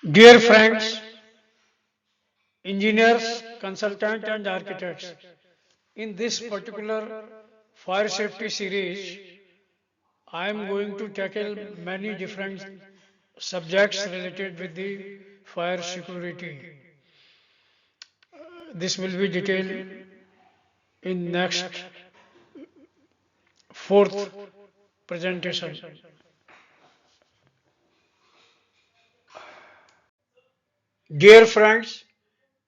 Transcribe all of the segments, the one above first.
Dear friends, engineers, consultants and architects, in this particular fire safety series, I am going to tackle many different subjects related with the fire security. This will be detailed in next fourth presentation. Dear friends,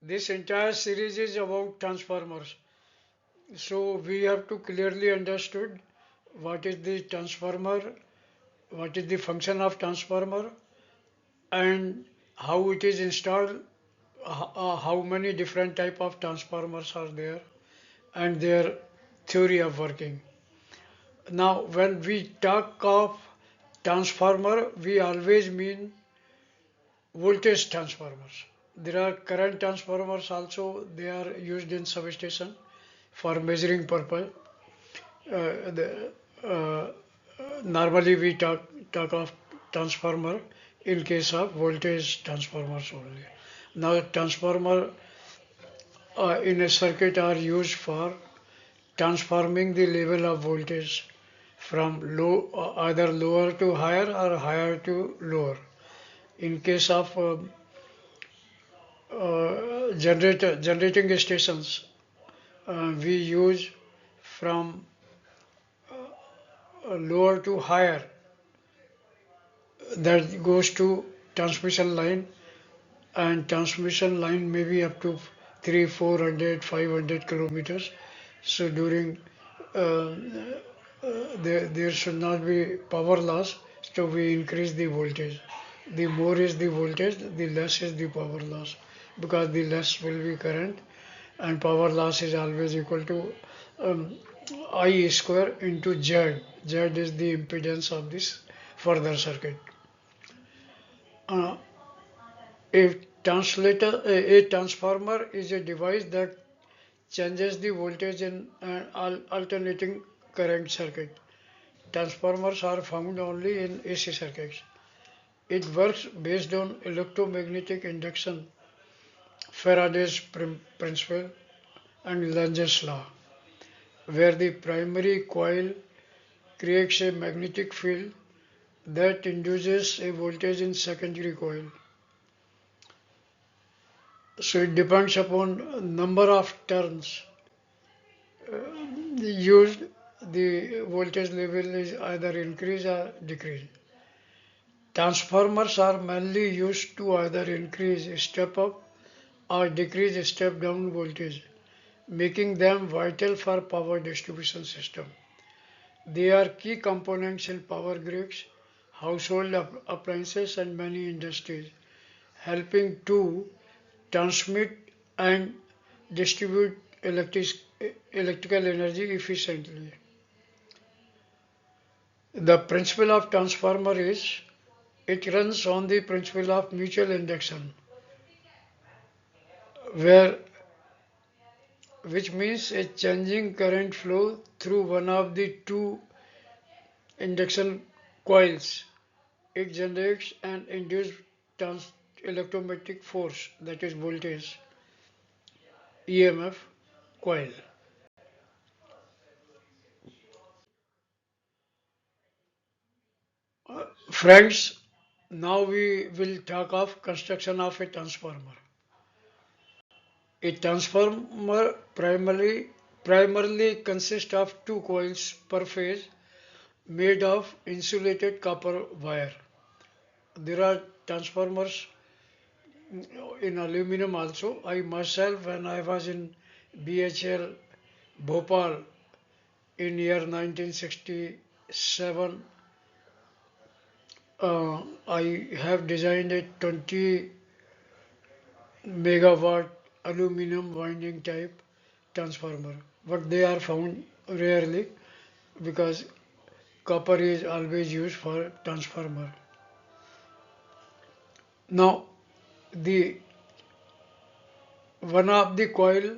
this entire series is about transformers. So we have to clearly understood what is the transformer, what is the function of transformer, and how it is installed, how many different type of transformers are there, and their theory of working. Now, when we talk of transformer, we always mean voltage transformers. There are current transformers also, they are used in substation for measuring purpose. The, normally we talk of transformer in case of voltage transformers only. Now transformer in a circuit are used for transforming the level of voltage from low either lower to higher or higher to lower. In case of generating stations, we use from lower to higher, that goes to transmission line, and transmission line may be up to 300, 400, 500 kilometers. So during uh, there should not be power loss, so we increase the voltage. The more is the voltage, the less is the power loss, because the less will be current, and power loss is always equal to um, I square into Z. Z is the impedance of this further circuit. Uh, a transformer is a device that changes the voltage in an alternating current circuit. Transformers are found only in AC circuits. It works based on electromagnetic induction, Faraday's principle, and Lenz's law, where the primary coil creates a magnetic field that induces a voltage in secondary coil. So it depends upon number of turns used, the voltage level is either increase or decrease. Transformers are mainly used to either increase step up or decrease step down voltage, making them vital for power distribution system. They are key components in power grids, household appliances and many industries, helping to transmit and distribute electrical energy efficiently. The principle of transformer is it runs on the principle of mutual induction, where which means a changing current flow through one of the two induction coils. It generates an induced electromagnetic force, that is voltage, EMF coil. Friends, now we will talk of construction of a transformer. A transformer primarily consists of two coils per phase made of insulated copper wire. There are transformers in aluminum also. I myself, when I was in BHL Bhopal in year 1967, I have designed a 20 megawatt aluminum winding type transformer, but they are found rarely because copper is always used for transformer. Now, the one of the coil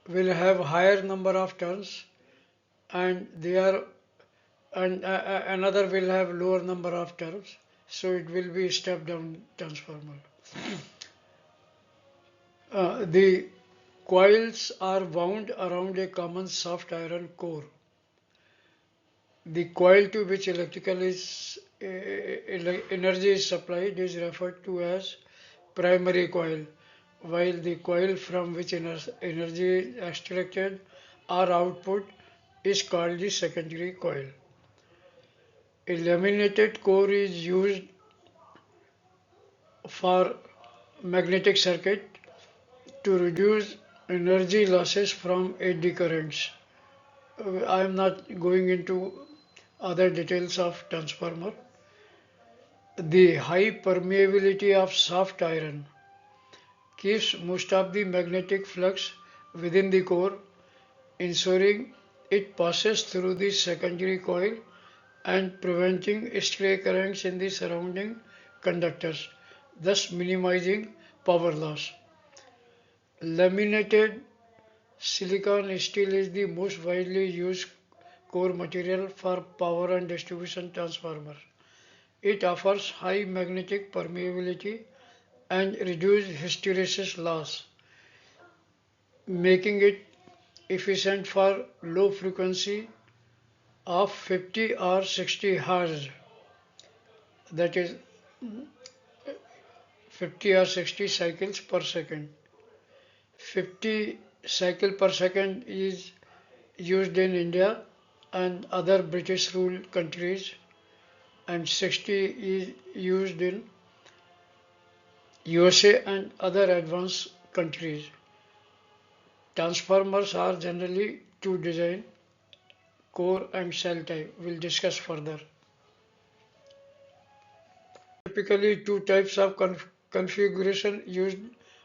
will have higher number of turns, and they are and another will have lower number of turns, so it will be step down transformer. The coils are wound around a common soft iron core. The coil to which electrical energy is supplied is referred to as primary coil, while the coil from which energy is extracted or output is called the secondary coil. A laminated core is used for magnetic circuit to reduce energy losses from eddy currents. I am not going into other details of transformer. The high permeability of soft iron keeps most of the magnetic flux within the core, ensuring it passes through the secondary coil and preventing stray currents in the surrounding conductors, thus minimizing power loss. Laminated silicon steel is the most widely used core material for power and distribution transformers. It offers high magnetic permeability and reduced hysteresis loss, making it efficient for low frequency of 50 or 60 Hz, that is 50 or 60 cycles per second. 50 cycle per second is used in India and other British rule countries, and 60 is used in USA and other advanced countries. Transformers are generally two design, core and cell type. We'll discuss further. Typically, two types of configuration used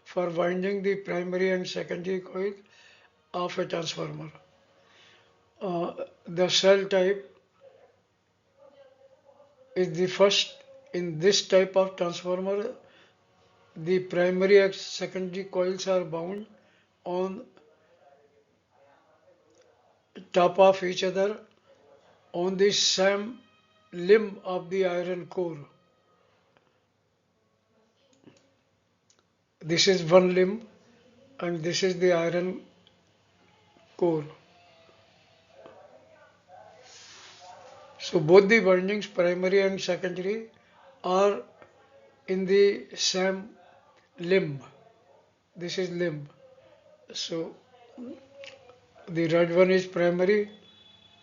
for winding the primary and secondary coil of a transformer. The cell type is the first. In this type of transformer, the primary and secondary coils are bound on top of each other on the same limb of the iron core. This is one limb and this is the iron core. So both the windings, primary and secondary, are in the same limb. This is limb. So the red one is primary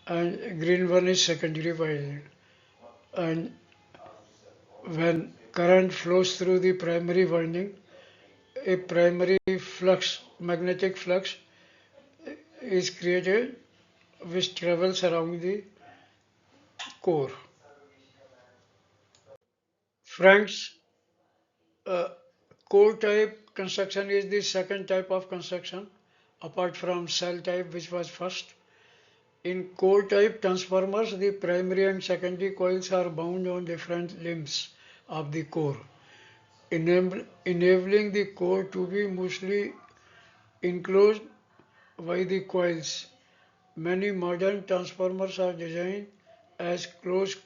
and green one is secondary winding. And when current flows through the primary winding, a primary flux, magnetic flux is created which travels around the core. Friends, uh, core type construction is the second type of construction apart from cell type which was first. In core type transformers, the primary and secondary coils are bound on different limbs of the core, enabling the core to be mostly enclosed by the coils. Many modern transformers are designed as uh, closed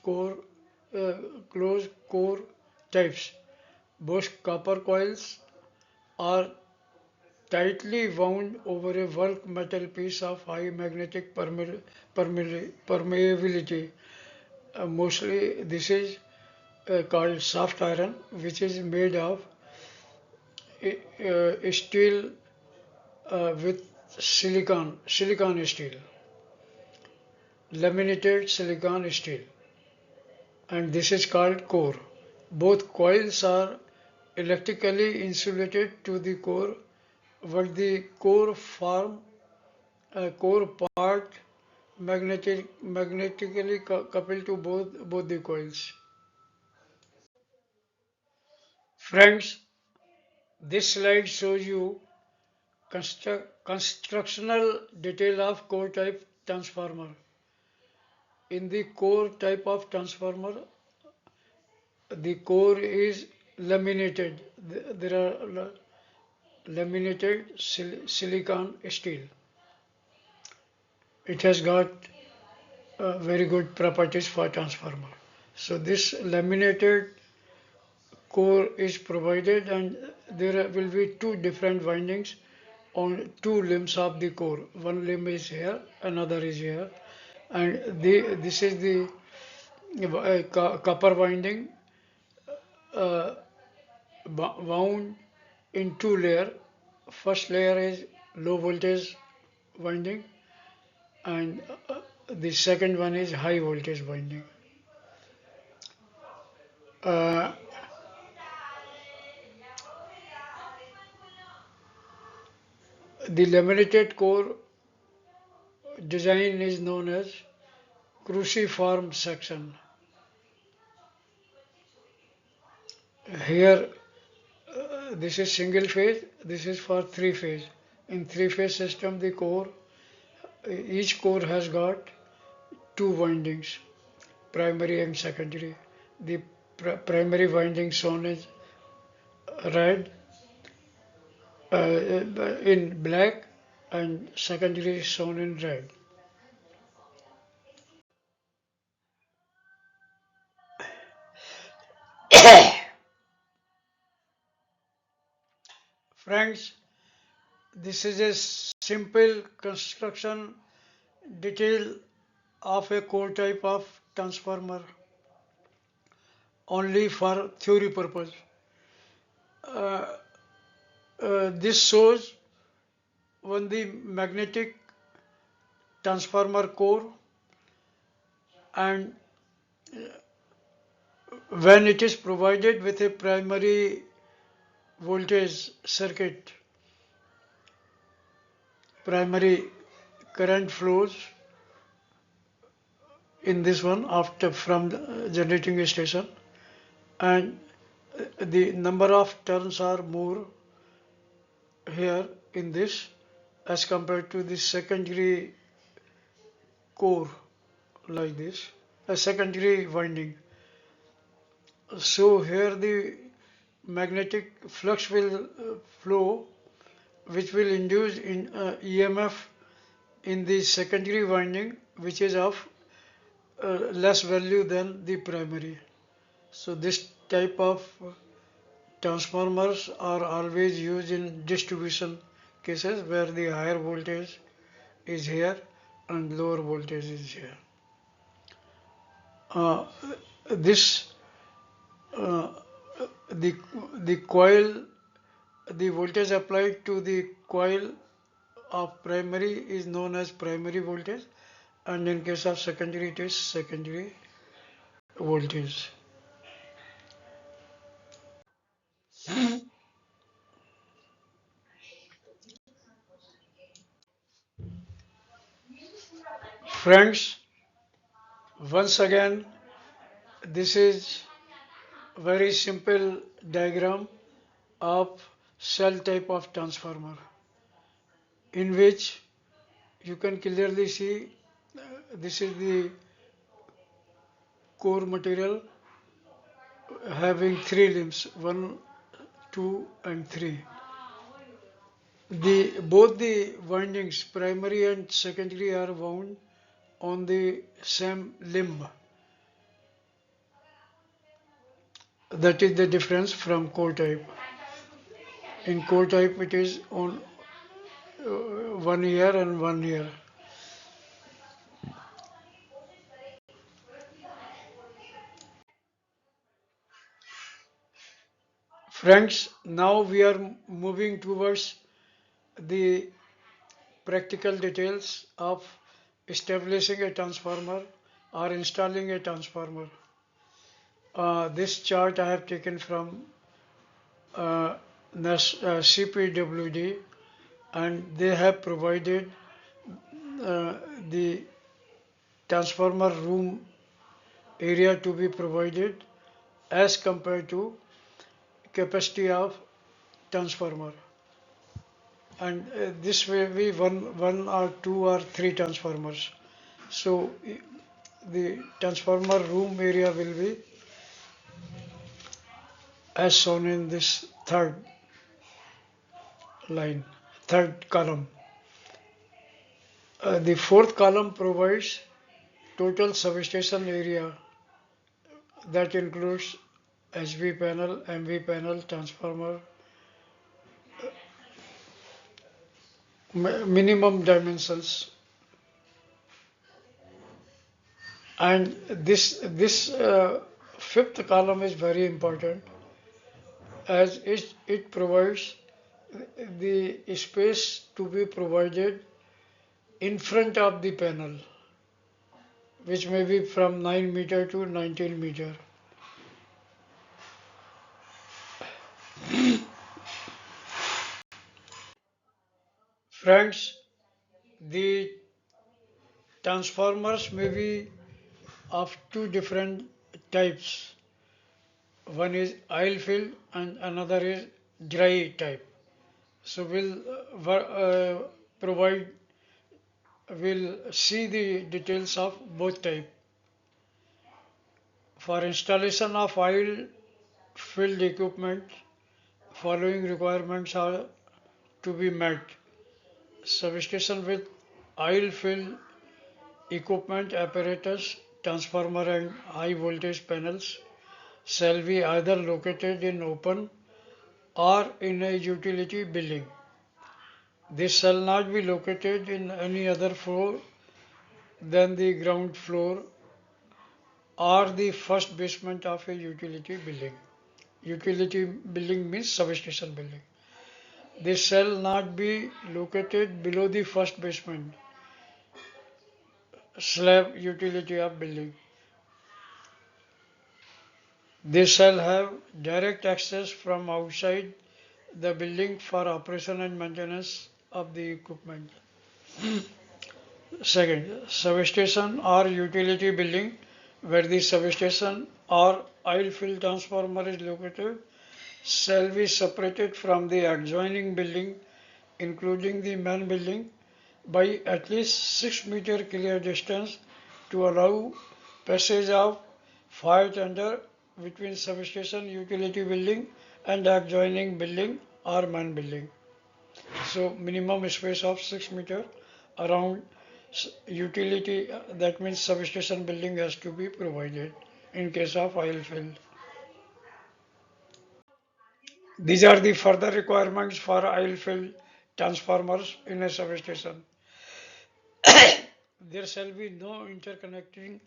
core types. Both copper coils are tightly wound over a bulk metal piece of high magnetic permeability. Mostly this is called soft iron, which is made of steel with silicon steel, laminated silicon steel, and this is called core. Both coils are electrically insulated to the core, but the core form a core part magnetically coupled to both the coils. Friends, this slide shows you constructional detail of core type transformer. In the core type of transformer, the core is laminated. There are laminated silicon steel. It has got very good properties for transformer. So this laminated core is provided, and there will be two different windings on two limbs of the core. One limb is here, another is here, and this is the copper winding uh, wound in two layer. First layer is low voltage winding, and the second one is high voltage winding. Uh, the laminated core design is known as cruciform section. Here, this is single phase, this is for three phase. In three phase system, the core, each core has got two windings, primary and secondary. The primary winding shown is red in black, and secondary is shown in red. Friends, this is a simple construction detail of a core type of transformer only for theory purpose. Uh, this shows when the magnetic transformer core, and when it is provided with a primary voltage circuit, primary current flows in this one after from the generating station, and the number of turns are more here in this as compared to the secondary core, like this, a secondary winding. So here the magnetic flux will flow, which will induce in EMF in the secondary winding, which is of less value than the primary. So this type of transformers are always used in distribution cases where the higher voltage is here and lower voltage is here. Uh, this uh, the coil, the voltage applied to the coil of primary is known as primary voltage, and in case of secondary it is secondary voltage. Friends, once again, this is very simple diagram of cell type of transformer, in which you can clearly see this is the core material having three limbs, one, two, and three. The both the windings, primary and secondary, are wound on the same limb. That is the difference from core type. In core type, it is on one here and one here. Friends, now we are moving towards the practical details of establishing a transformer or installing a transformer. This chart I have taken from CPWD, and they have provided the transformer room area to be provided as compared to capacity of transformer, and this will be one or two or three transformers. So the transformer room area will be as shown in this third line, third column. The fourth column provides total substation area, that includes HV panel, MV panel, transformer, minimum dimensions. And this fifth column is very important as it provides the space to be provided in front of the panel, which may be from 9 meter to 19 meter. Friends, the transformers may be of two different types. One is oil filled and another is dry type. So provide we'll see the details of both type. For installation of oil filled equipment, following requirements are to be met. Substation with oil filled equipment apparatus, transformer and high voltage panels shall be either located in open or in a utility building. This shall not be located in any other floor than the ground floor or the first basement of a utility building. Utility building means substation building. They shall not be located below the first basement slab utility of building. They shall have direct access from outside the building for operation and maintenance of the equipment. Second, substation or utility building where the substation or oil field transformer is located shall be separated from the adjoining building, including the main building, by at least 6 meter clear distance to allow passage of fire tender between substation utility building and adjoining building or main building. So minimum space of 6 meter around utility, that means substation building has to be provided in case of oil fill. These are the further requirements for oil fill transformers in a substation. There shall be no interconnecting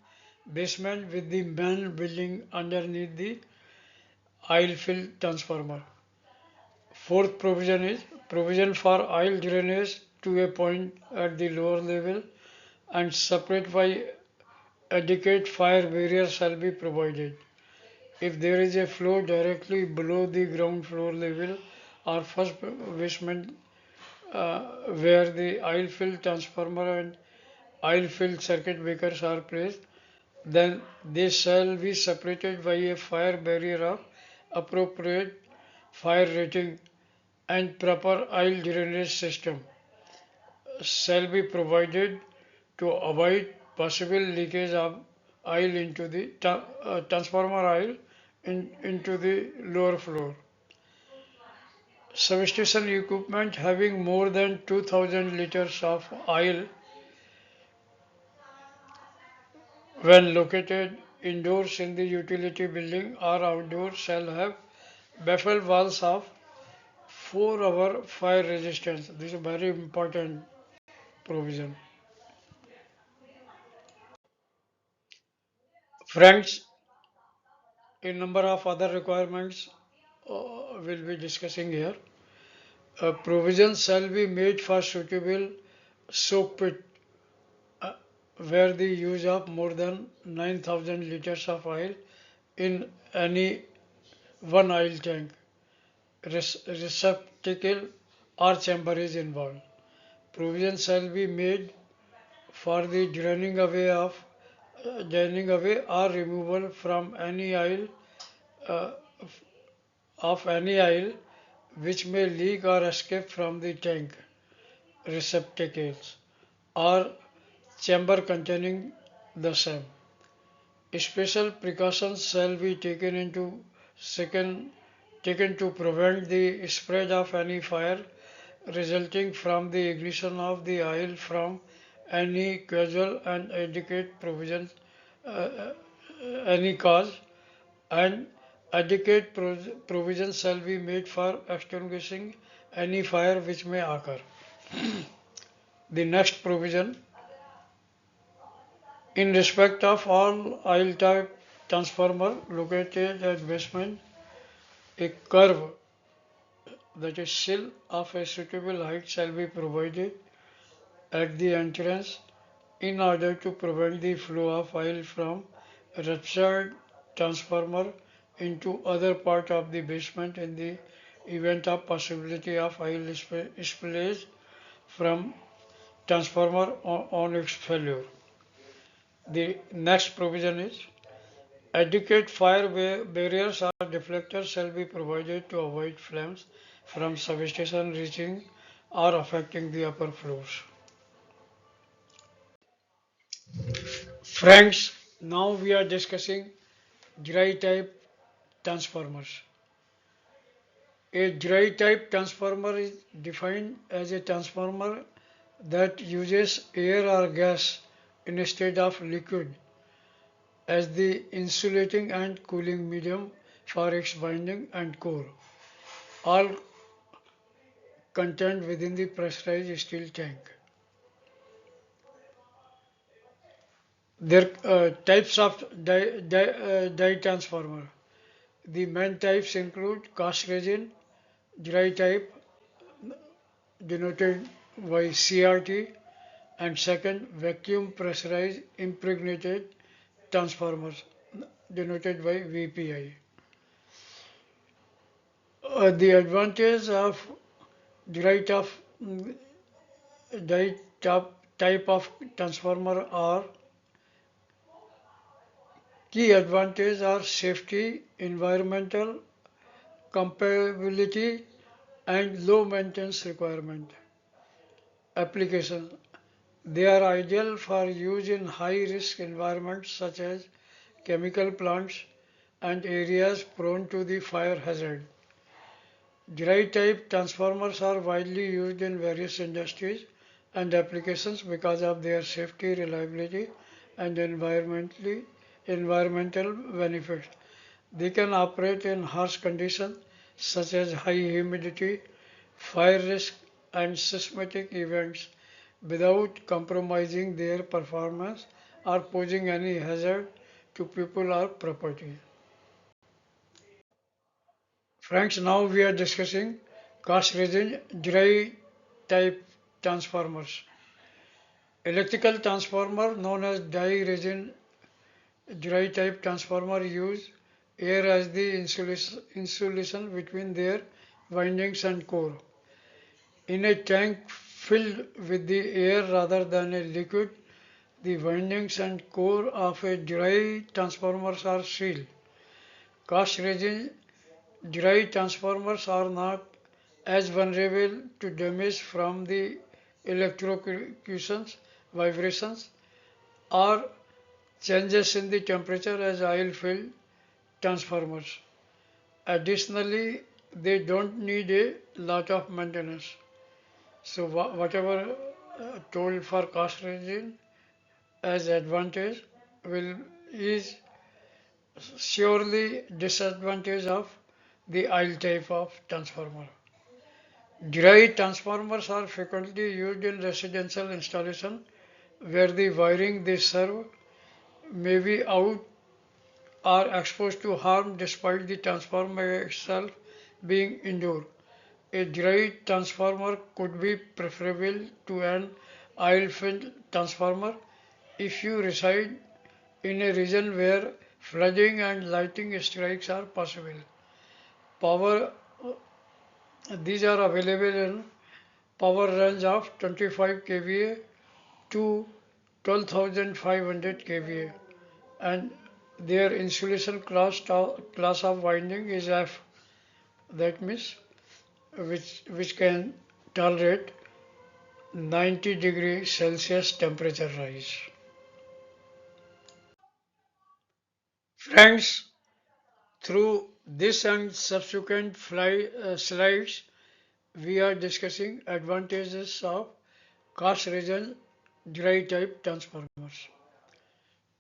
basement with the main building underneath the oil fill transformer. Fourth provision is provision for oil drainage to a point at the lower level and separate by adequate fire barrier shall be provided. If there is a flow directly below the ground floor level or first basement where the oil fill transformer and oil filled circuit breakers are placed, then they shall be separated by a fire barrier of appropriate fire rating and proper oil drainage system shall be provided to avoid possible leakage of oil into the transformer oil into the lower floor. Substation equipment having more than 2000 liters of oil when located indoors in the utility building or outdoors shall have baffle walls of 4-hour fire resistance. This is a very important provision. Friends, a number of other requirements we'll be discussing here. Provisions shall be made for suitable soak pit uh, where the use of more than 9000 liters of oil in any one oil tank, receptacle or chamber is involved. Provision shall be made for the draining away or removal from any oil uh, of any oil which may leak or escape from the tank receptacles or chamber containing the same. Special precautions shall be second, taken to prevent the spread of any fire resulting from the ignition of the oil from any casual and adequate provision, uh, any cause, and Adequate provision shall be made for extinguishing any fire which may occur. The next provision, in respect of all oil type transformer located at basement, a curve, that is sill of a suitable height, shall be provided at the entrance in order to prevent the flow of oil from ruptured transformer into other part of the basement in the event of possibility of oil spillage from transformer on its failure. The next provision is adequate fire barriers or deflectors shall be provided to avoid flames from substation reaching or affecting the upper floors. Friends, now we are discussing dry type transformers. A dry type transformer is defined as a transformer that uses air or gas instead of liquid as the insulating and cooling medium for its winding and core, all contained within the pressurized steel tank. There are types of dye transformer. The main types include cast resin, dry type denoted by CRT, and second vacuum pressurized impregnated transformers denoted by VPI. The advantage of dry type, type of transformer are key advantages are safety, environmental compatibility, and low maintenance requirement. Application. They are ideal for use in high-risk environments such as chemical plants and areas prone to the fire hazard. Dry-type transformers are widely used in various industries and applications because of their safety, reliability, and environmental benefits. They can operate in harsh conditions such as high humidity, fire risk, and seismic events without compromising their performance or posing any hazard to people or property. Friends, now we are discussing cast resin dry type transformers. Electrical transformer known as dry resin dry type transformer use air as the insulation between their windings and core. In a tank filled with the air rather than a liquid, the windings and core of a dry transformers are sealed. Cast resin dry transformers are not as vulnerable to damage from the electrocutions, vibrations, or changes in the temperature as oil-filled transformers. Additionally, they don't need a lot of maintenance. So whatever told for cast resin as advantage will is surely disadvantage of the oil type of transformer. Dry transformers are frequently used in residential installation where the wiring they serve may be out or exposed to harm despite the transformer itself being indoor. A dry transformer could be preferable to an oil-filled transformer if you reside in a region where flooding and lightning strikes are possible. Power These are available in power range of 25 kVA to 12,500 kVA, and their insulation class of winding is F, that means which can tolerate 90 degrees Celsius temperature rise. Friends, through this and subsequent slides, we are discussing advantages of cast resin dry type transformers.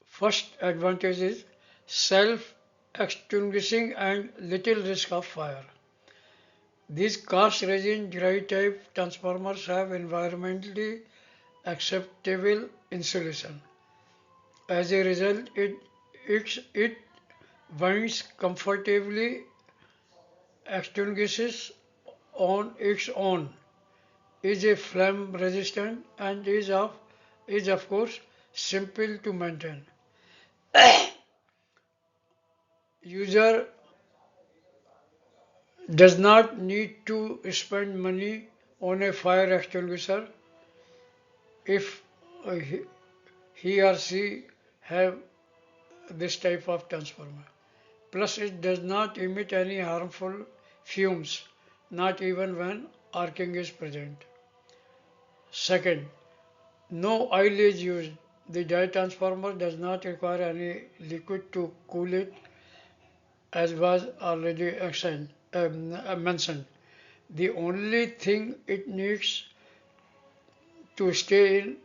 First advantage is self extinguishing and little risk of fire. These cast resin dry type transformers have environmentally acceptable insulation. As a result, it winds comfortably, extinguishes on its own, is a flame resistant, and is of course simple to maintain. User does not need to spend money on a fire extinguisher if he or she have this type of transformer. Plus, it does not emit any harmful fumes, not even when arcing is present. Second, no oil is used. The dye transformer does not require any liquid to cool it, as was already mentioned. The only thing it needs to stay in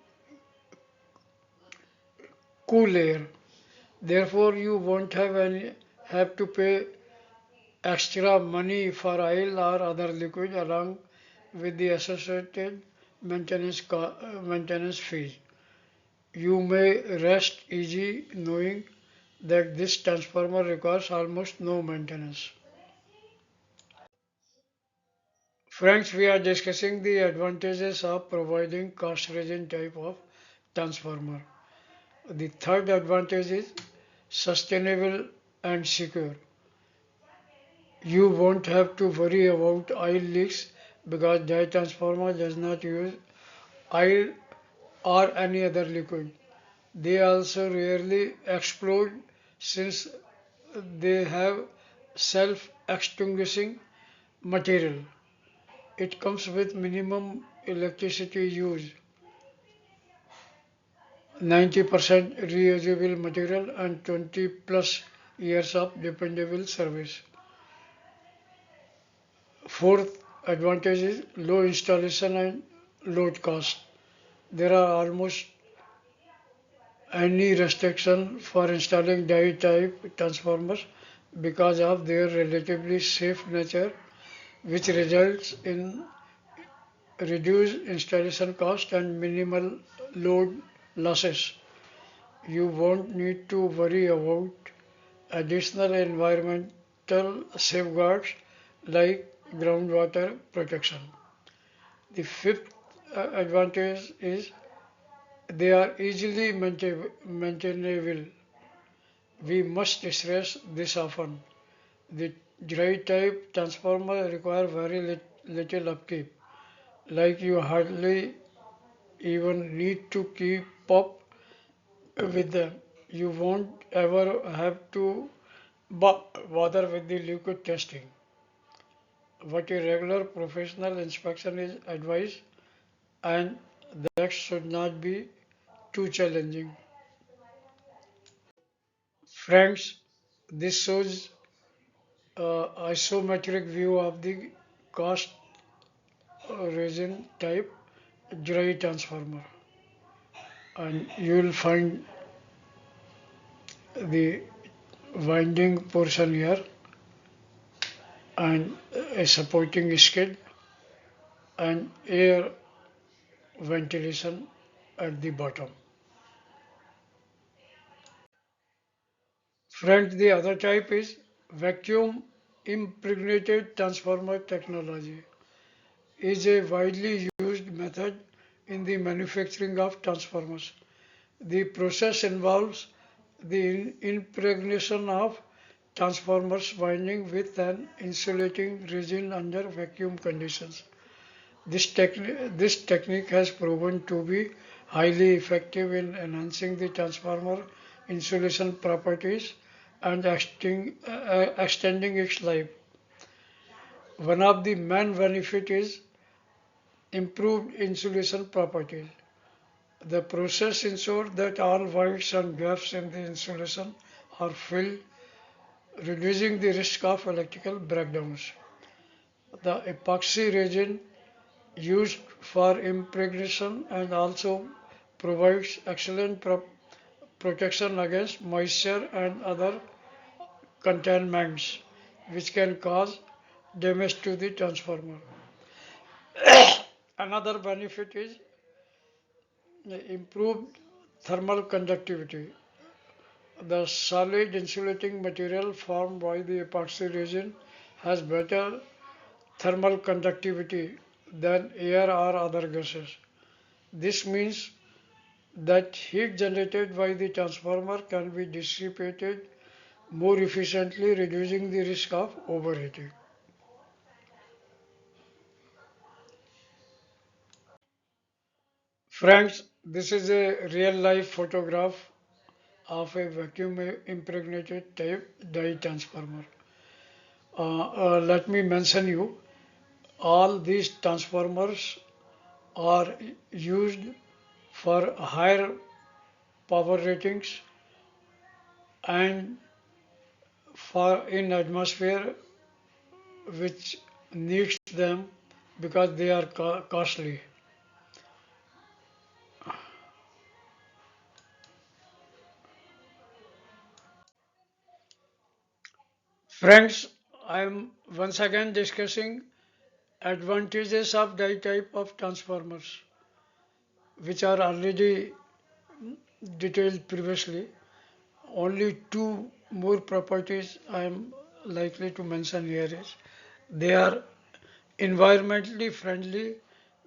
cool air. Therefore, you won't have to pay extra money for oil or other liquid along with the associated maintenance fees. You may rest easy knowing that this transformer requires almost no maintenance. Friends, we are discussing the advantages of providing cast resin type of transformer. The third advantage is sustainable and secure. You won't have to worry about oil leaks because the transformer does not use oil or any other liquid. They also rarely explode since they have self-extinguishing material. It comes with minimum electricity use, 90% reusable material and 20 plus years of dependable service. Fourth advantage is low installation and load cost. There are almost any restriction for installing die type transformers because of their relatively safe nature, which results in reduced installation cost and minimal load losses. You won't need to worry about additional environmental safeguards like groundwater protection. The fifth advantage is they are easily maintainable. We must stress this often. The dry type transformer require very little upkeep, like you hardly even need to keep up with them. You won't ever have to bother with the liquid testing. What a regular professional inspection is advised, and that should not be too challenging. Friends, this shows isometric view of the cast resin type dry transformer, and you will find the winding portion here and a supporting skid and air ventilation at the bottom. Friends, the other type is vacuum impregnated transformer technology is a widely used method in the manufacturing of transformers. The process involves the impregnation of transformers winding with an insulating resin under vacuum conditions. This technique has proven to be highly effective in enhancing the transformer insulation properties and extending its life. One of the main benefits is improved insulation properties. The process ensures that all voids and gaps in the insulation are filled, reducing the risk of electrical breakdowns. The epoxy resin used for impregnation and also provides excellent protection against moisture and other containments which can cause damage to the transformer. Another benefit is improved thermal conductivity. The solid insulating material formed by the epoxy resin has better thermal conductivity than air or other gases. This means that heat generated by the transformer can be dissipated more efficiently, reducing the risk of overheating. Friends, this is a real life photograph of a vacuum impregnated type dye transformer. Let me mention you, all these transformers are used for higher power ratings and for in atmosphere which needs them because they are costly. Friends, I am once again discussing advantages of dye type of transformers which are already detailed previously. Only two more properties I am likely to mention here is they are environmentally friendly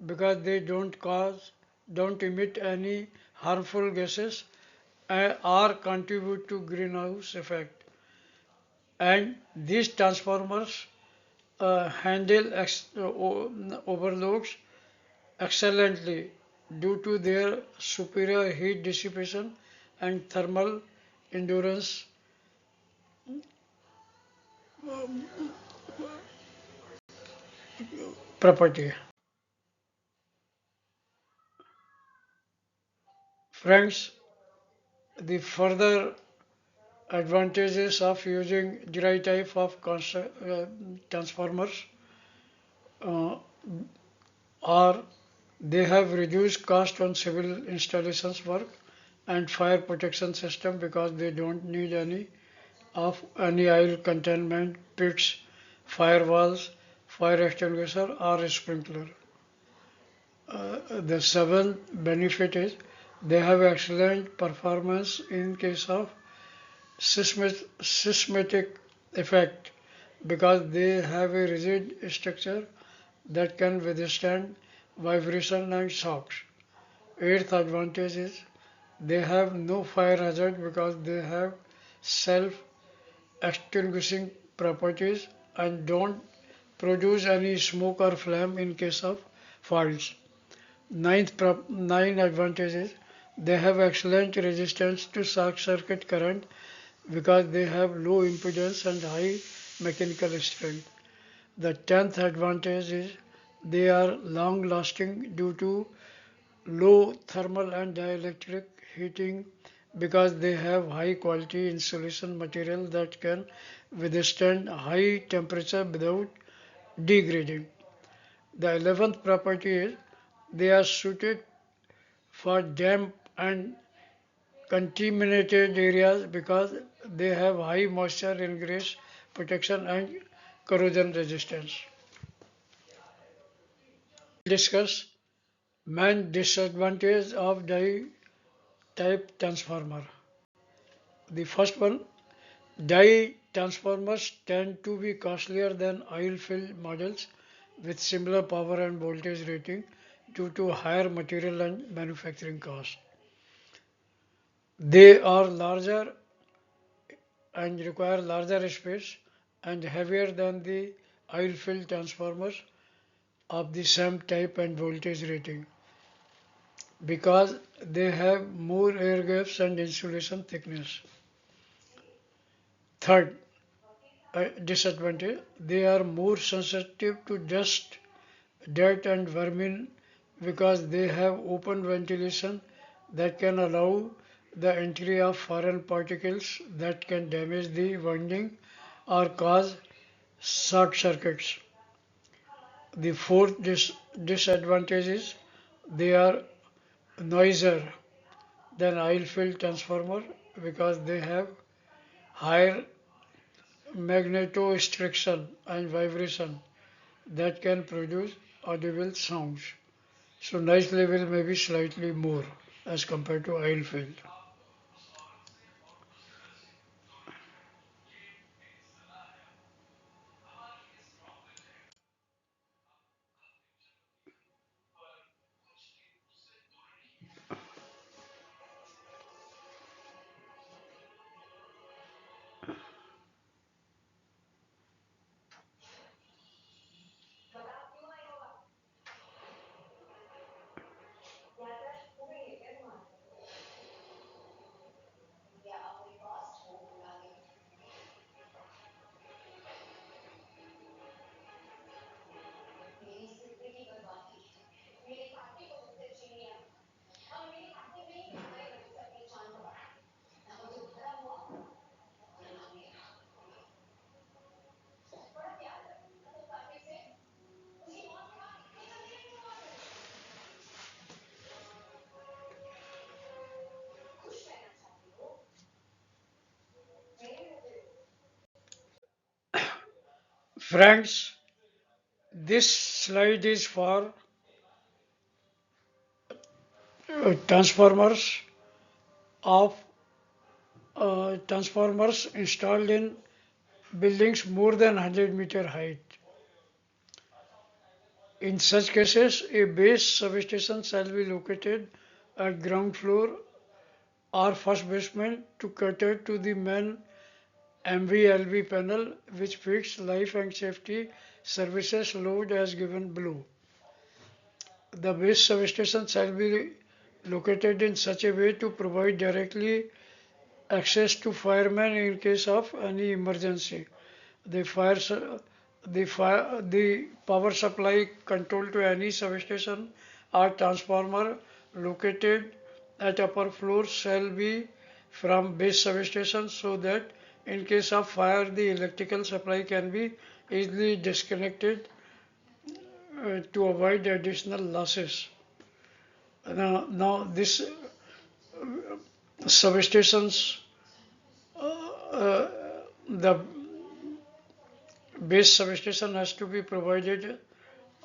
because they don't emit any harmful gases or contribute to greenhouse effect. And these transformers handle overloads excellently due to their superior heat dissipation and thermal endurance property. Friends, the further advantages of using dry type of transformers uh, are they have reduced cost on civil installations work and fire protection system because they don't need any oil containment pits, firewalls, fire extinguisher or a sprinkler. The seventh benefit is they have excellent performance in case of seismic effect because they have a rigid structure that can withstand vibration and shocks. Eighth advantage is they have no fire hazard because they have self extinguishing properties and don't produce any smoke or flame in case of faults. Nine advantages they have excellent resistance to short circuit current because they have low impedance and high mechanical strength. The tenth advantage is they are long lasting due to low thermal and dielectric heating because they have high quality insulation material that can withstand high temperature without degrading. The 11th property is they are suited for damp and contaminated areas because they have high moisture ingress protection and corrosion resistance. Discuss main disadvantage of dye type transformer. The first one, dye transformers tend to be costlier than oil-filled models with similar power and voltage rating due to higher material and manufacturing costs. They are larger and require larger space and heavier than the oil-filled transformers of the same type and voltage rating because they have more air gaps and insulation thickness. Third, disadvantage, they are more sensitive to dust, dirt and vermin because they have open ventilation that can allow the entry of foreign particles that can damage the winding or cause short circuits. The fourth disadvantage is they are noisier than oil-filled transformer because they have higher magnetostriction and vibration that can produce audible sounds. So noise level may be slightly more as compared to oil field. Friends, this slide is for transformers of transformers installed in buildings more than 100-meter height. In such cases, a base substation shall be located at ground floor or first basement to cater to the main MVLV panel which fixes life and safety services load as given below. The base substation shall be located in such a way to provide directly access to firemen in case of any emergency. The the power supply control to any substation or transformer located at upper floor shall be from base substation so that in case of fire the electrical supply can be easily disconnected to avoid additional losses. Now this substations, the base substation has to be provided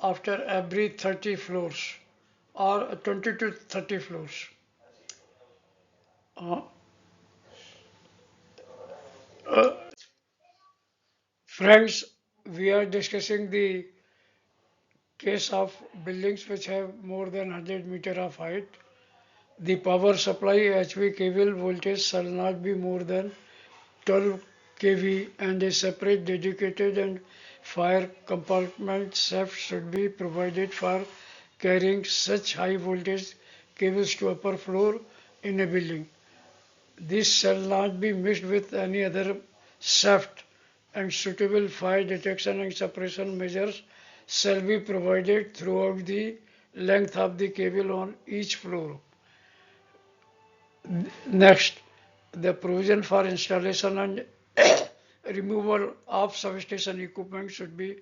after every 30 floors or 20 to 30 floors. Uh, uh, Friends, we are discussing the case of buildings which have more than 100 meter of height. The power supply HV cable voltage shall not be more than 12 kV and a separate dedicated and fire compartment shaft should be provided for carrying such high voltage cables to upper floor in a building. This shall not be mixed with any other shaft and suitable fire detection and suppression measures shall be provided throughout the length of the cable on each floor. Next, the provision for installation and removal of substation equipment should be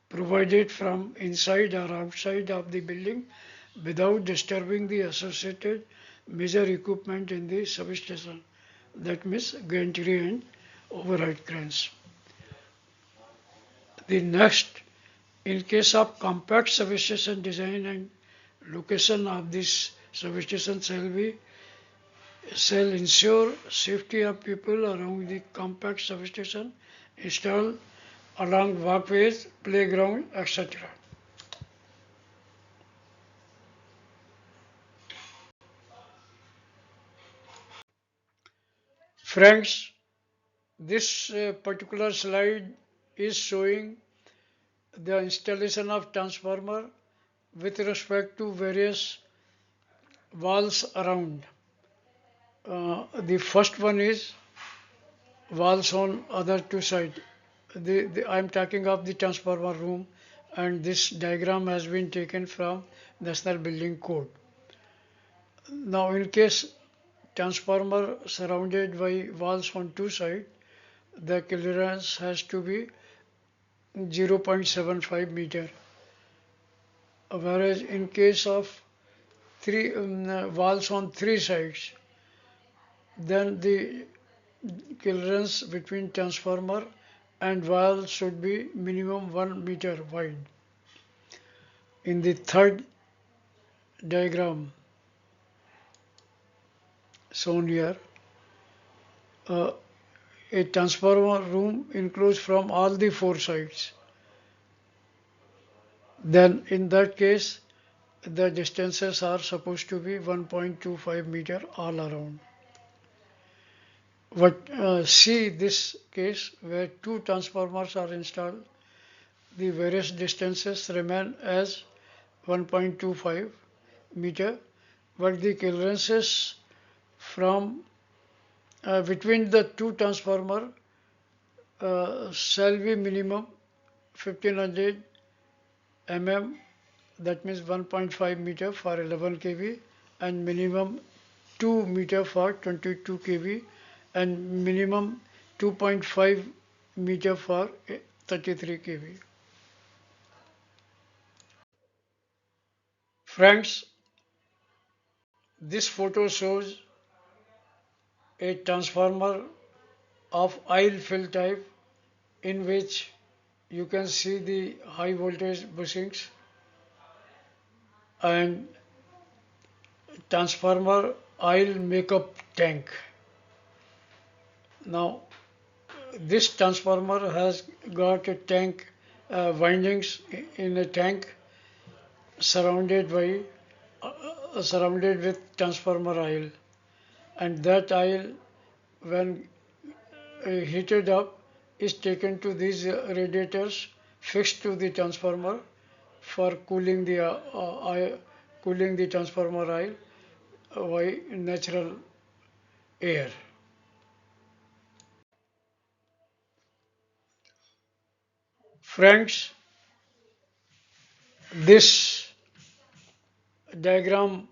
provided from inside or outside of the building without disturbing the associated major equipment in the substation. That means gantry and overhead cranes. The next, in case of compact substation design and location of this substation shall ensure safety of people around the compact substation installed along walkways, playground, etc. Friends, this particular slide is showing the installation of transformer with respect to various walls around. The first one is walls on other two sides. I'm talking of the transformer room and this diagram has been taken from National Building Code. Now in case transformer surrounded by walls on two sides, the clearance has to be 0.75 meter. Whereas in case of three walls on three sides, then the clearance between transformer and wall should be minimum 1 meter wide. In the third diagram shown here, uh, a transformer room enclosed from all the four sides. Then in that case, the distances are supposed to be 1.25 meter all around. But see this case where two transformers are installed, the various distances remain as 1.25 meter, but the clearances from between the two transformer shall be minimum 1500 mm, that means 1.5 meter for 11 kV, and minimum 2 meter for 22 kV, and minimum 2.5 meter for 33 kV. Friends, this photo shows a transformer of oil fill type in which you can see the high voltage bushings and transformer oil makeup tank. Now this transformer has got a tank windings in a tank surrounded by surrounded with transformer oil, and that oil when heated up is taken to these radiators fixed to the transformer for cooling the transformer oil by natural air. Friends, this diagram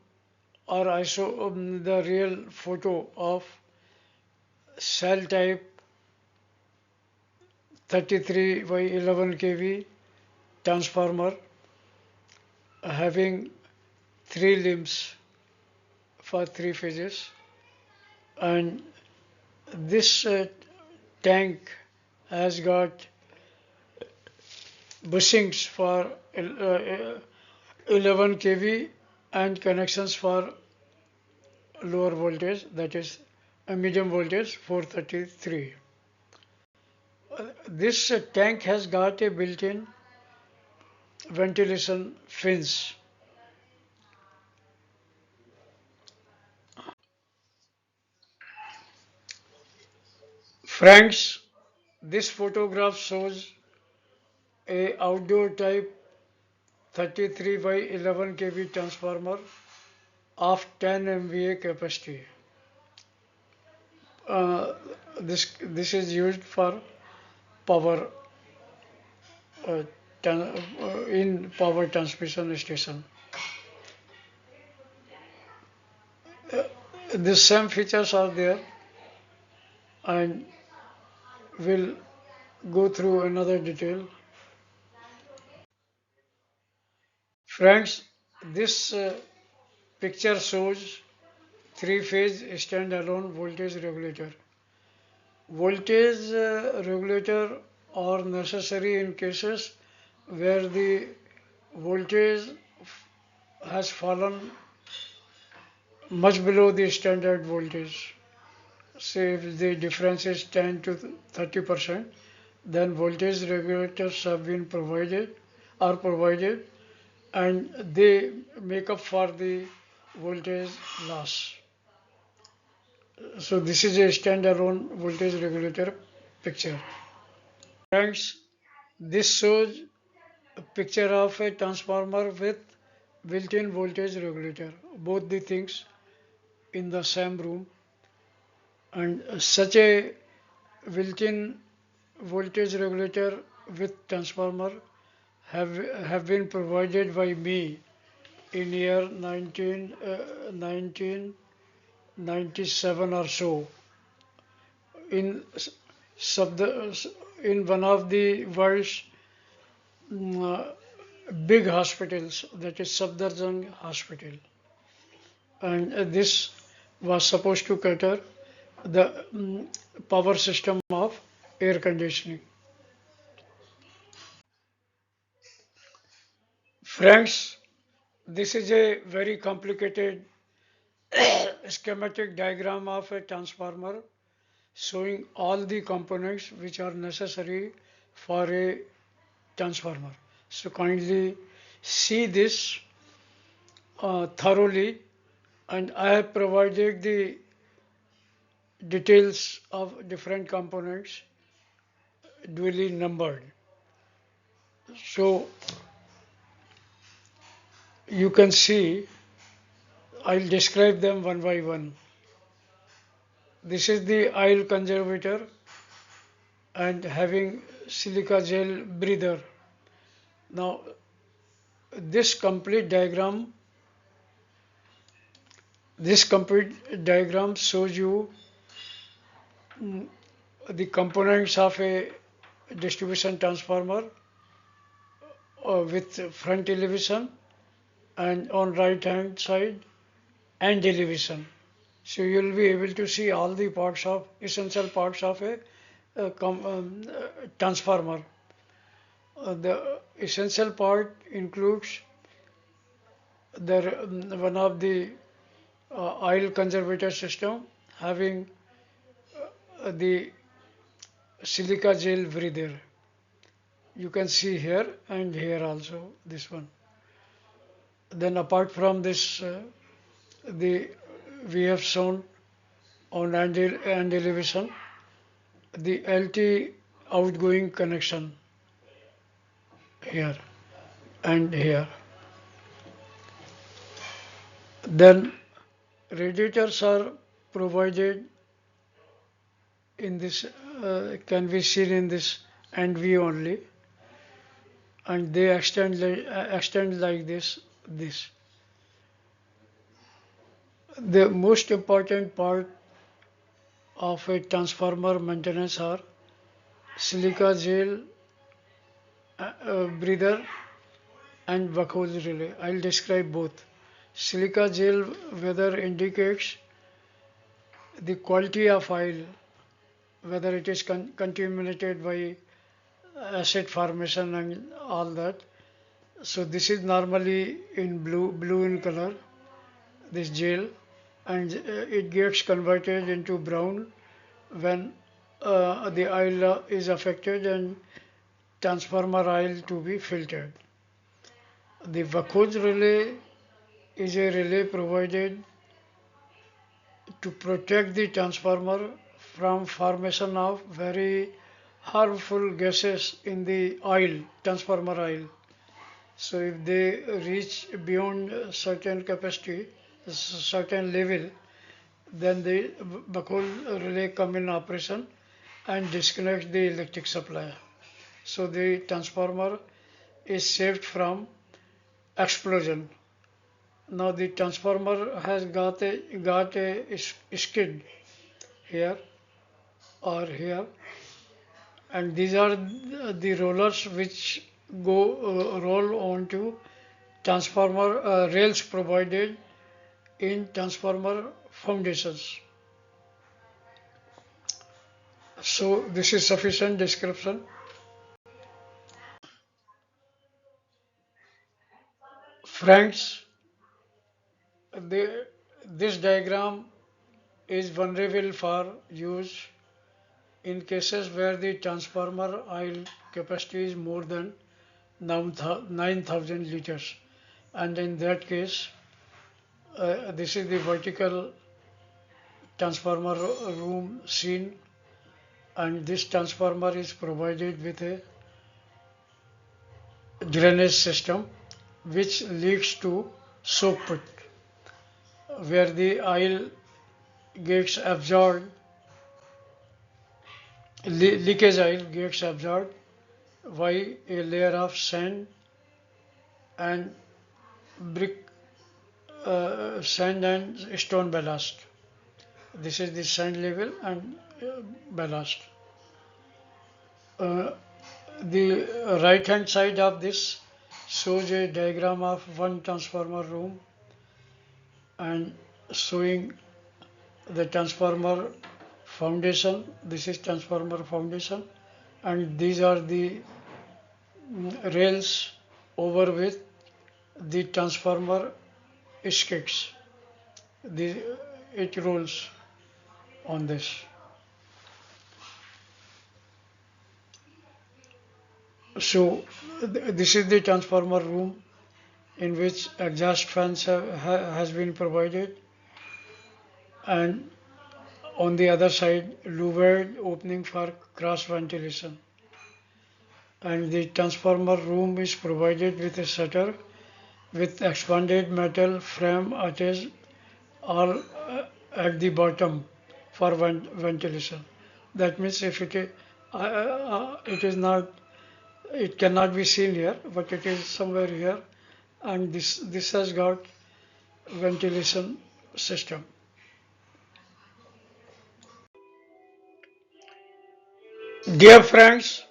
or the real photo of cell type 33 by 11 kV transformer having three limbs for three phases, and this tank has got bushings for 11 kV and connections for lower voltage, that is a medium voltage 433. This tank has got a built-in ventilation fins. Friends, this photograph shows a outdoor type 33 by 11 kV transformer of 10 MVA capacity. Uh, this is used for power uh, in power transmission station. The same features are there, and we'll go through another detail. Friends, this picture shows three-phase standalone voltage regulator. Voltage regulator are necessary in cases where the voltage has fallen much below the standard voltage. Say if the difference is 10 to 30%, then voltage regulators have been provided, and they make up for the voltage loss. So this is a standalone voltage regulator picture. Friends, this shows a picture of a transformer with built-in voltage regulator, both the things in the same room, and such a built-in voltage regulator with transformer have been provided by me in year 1997 or so in in one of the world's mm, big hospitals, that is Safdarjung Hospital, and this was supposed to cater the power system of air conditioning. Friends, this is a very complicated schematic diagram of a transformer showing all the components which are necessary for a transformer. So kindly see this thoroughly, and I have provided the details of different components duly numbered. So you can see, I'll describe them one by one. This is the oil conservator and having silica gel breather. Now this complete diagram shows you the components of a distribution transformer with front elevation and on right hand side and elevation. So you will be able to see all the parts of essential parts of a, transformer. The essential part includes one of the oil conservator system having the silica gel breather. You can see here and here also this one. Then apart from this, the we have shown on and elevation the LT outgoing connection here and here. Then radiators are provided in this, can be seen in this and view only, and they extend like this. The most important part of a transformer maintenance are silica gel breather and buckles relay. I'll describe both. Silica gel weather indicates the quality of oil, whether it is contaminated by acid formation and all that. So this is normally in blue in color, this gel, and it gets converted into brown when the oil is affected and transformer oil to be filtered. The Vacuum relay is a relay provided to protect the transformer from formation of very harmful gases in the oil, transformer oil. So if they reach beyond a certain capacity, certain level, then the buckle relay come in operation and disconnect the electric supply. So the transformer is saved from explosion. Now the transformer has got a skid here or here, and these are the rollers which go roll onto transformer rails provided in transformer foundations. So this is sufficient description. Friends, this diagram is vulnerable for use in cases where the transformer oil capacity is more than 9,000 liters, and in that case this is the vertical transformer room scene, and this transformer is provided with a drainage system which leads to soak pit where the oil gets absorbed, leakage oil gets absorbed by a layer of sand and brick, sand and stone ballast. This is the sand level and ballast. The right hand side of this shows a diagram of one transformer room and showing the transformer foundation. This is transformer foundation, and these are the rails over which the transformer kicks. The, it rolls on this. So this is the transformer room in which exhaust fans has been provided, and on the other side louvered opening for cross ventilation, and the transformer room is provided with a shutter with expanded metal frame attached all at the bottom for ventilation. That means if it is not, it cannot be seen here, but it is somewhere here, and this has got ventilation system. Dear friends,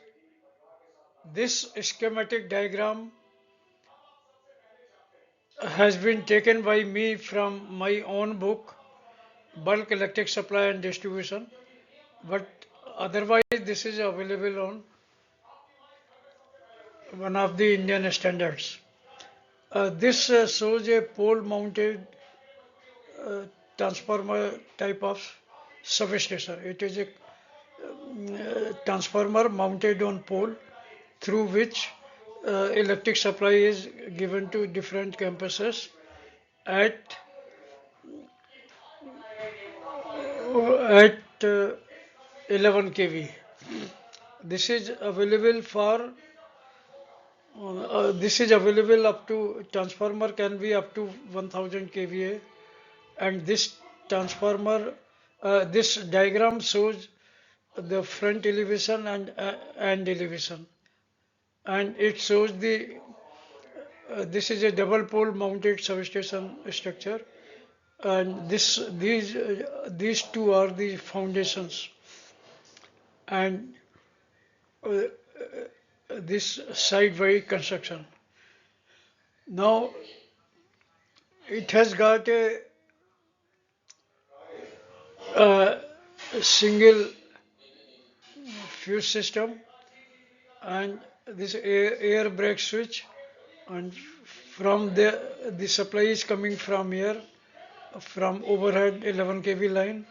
this schematic diagram has been taken by me from my own book, Bulk Electric Supply and Distribution, but otherwise this is available on one of the Indian standards. This shows a pole mounted transformer type of substation. It is a transformer mounted on pole through which electric supply is given to different campuses at 11 kV. This is available for this is available up to transformer can be up to 1000 kVA, and this transformer this diagram shows the front elevation and elevation, and it shows the this is a double pole mounted substation structure, and these two are the foundations, and uh, this side by construction. Now it has got a uh, single fuse system, and this air brake switch, and from the supply is coming from here from overhead 11 kV line,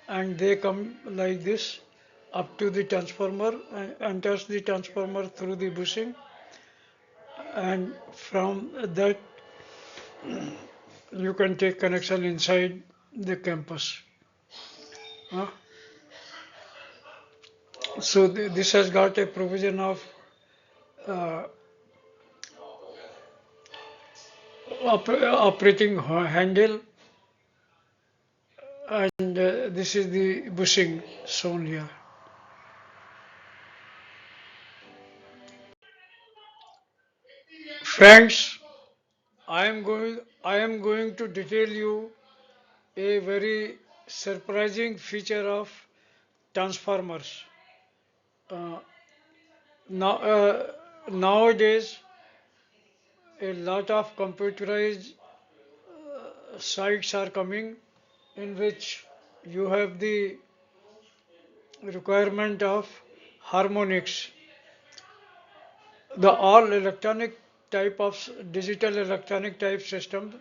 and they come like this up to the transformer and enters the transformer through the bushing, and from that you can take connection inside the campus. Uh, so this has got a provision of uh, operating handle, and this is the bushing shown here. Friends, I am going to detail you a very surprising feature of transformers. Uh, Nowadays, a lot of computerized sites are coming in which you have the requirement of harmonics. The all electronic type of digital electronic type system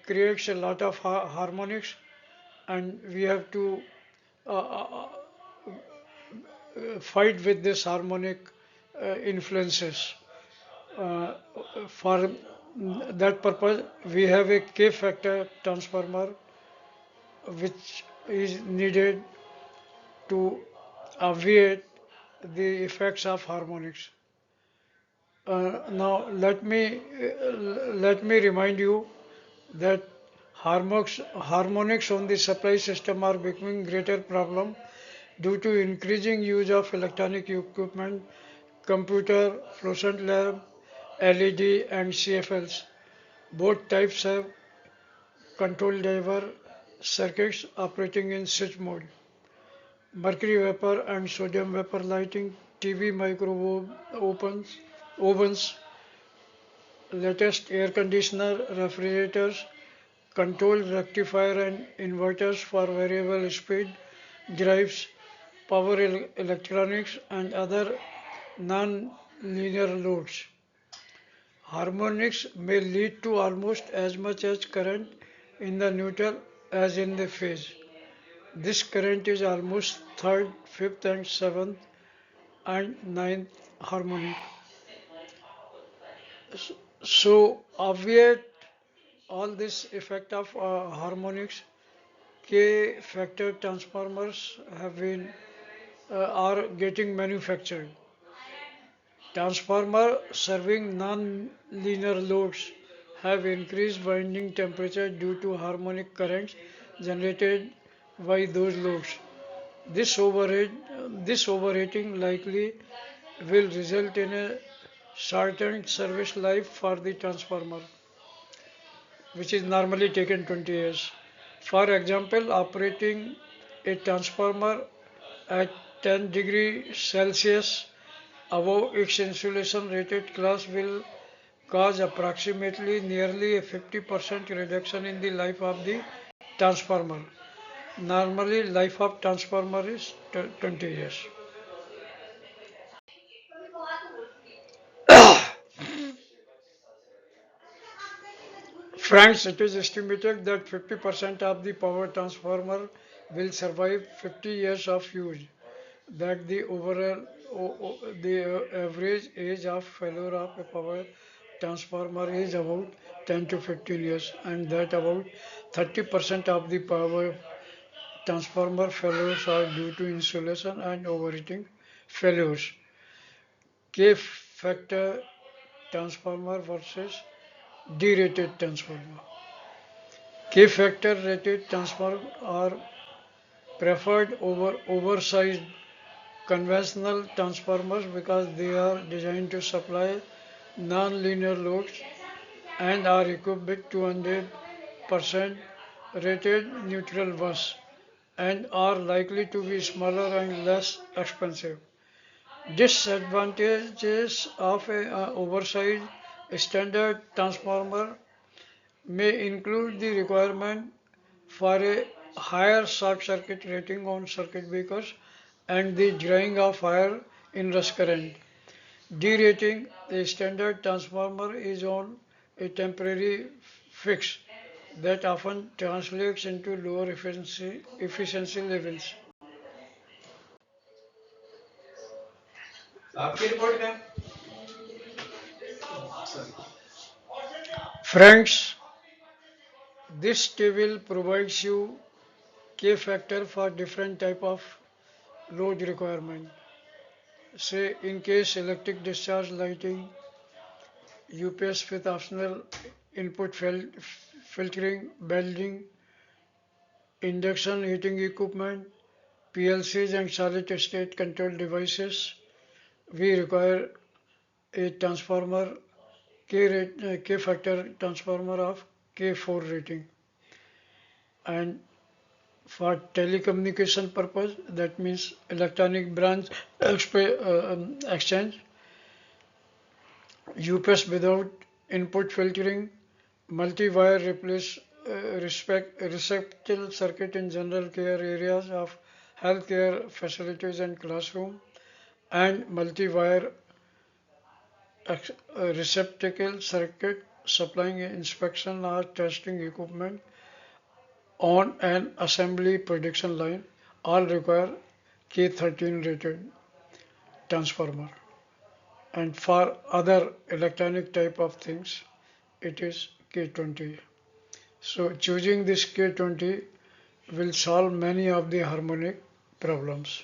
creates a lot of harmonics, and we have to uh, fight with this harmonic influences. Uh, for that purpose, we have a K factor transformer which is needed to obviate the effects of harmonics. Now let me remind you that harmonics on the supply system are becoming greater problem due to increasing use of electronic equipment, computer, fluorescent lamp, LED, and CFLs. Both types have control driver circuits operating in switch mode. Mercury vapor and sodium vapor lighting, TV microwave ovens, latest air conditioner, refrigerators, control rectifier and inverters for variable speed drives, power electronics, and other non-linear loads. Harmonics may lead to almost as much as current in the neutral as in the phase. This current is almost third, fifth, and seventh and ninth harmonic. So obviate all this effect of harmonics, K factor transformers have been are getting manufactured. Transformer serving non-linear loads have increased winding temperature due to harmonic currents generated by those loads. This overheating likely will result in a shortened service life for the transformer, which is normally taken 20 years. For example, operating a transformer at 10 degrees Celsius above its insulation rated class will cause approximately nearly a 50% reduction in the life of the transformer. Normally, life of transformer is 20 years. Friends, it is estimated that 50% of the power transformer will survive 50 years of use. That the overall average age of failure of a power transformer is about 10 to 15 years, and that about 30% of the power transformer failures are due to insulation and overheating failures. K factor transformer versus derated transformer. K factor rated transformers are preferred over oversized conventional transformers because they are designed to supply non-linear loads and are equipped with 200% rated neutral bus and are likely to be smaller and less expensive. Disadvantages of a oversized standard transformer may include the requirement for a higher short circuit rating on circuit breakers and the drawing of higher inrush current. Derating a standard transformer is on a temporary fix that often translates into lower efficiency levels. Friends, this table provides you K factor for different type of load requirement. Say in case electric discharge lighting, UPS with optional input filtering, belting, induction heating equipment, PLCs and solid state control devices, we require a transformer K factor transformer of K4 rating. And for telecommunication purpose, that means electronic branch exchange, UPS without input filtering, multi-wire receptacle circuit in general care areas of healthcare facilities and classroom, and multi-wire receptacle circuit supplying inspection or testing equipment on an assembly production line all require K13 rated transformer. And for other electronic type of things, it is K20. So choosing this K20 will solve many of the harmonic problems.